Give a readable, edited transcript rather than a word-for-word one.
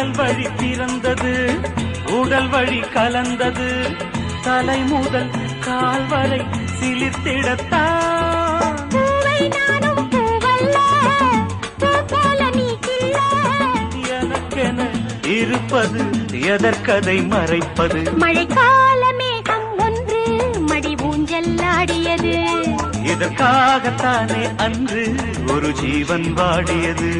கடல் வழி பிறந்தது, உடல் வழி கலந்தது, தலை முதல் கால் வரை சிலிர்த்திடத்தான். எனக்கென இருப்பது எதற்கதை மறைப்பது? மழைக்கால மேகம் ஒன்று மடி ஊஞ்சல்லாடியது, இதற்காகத்தானே அன்று ஒரு ஜீவன் வாடியது.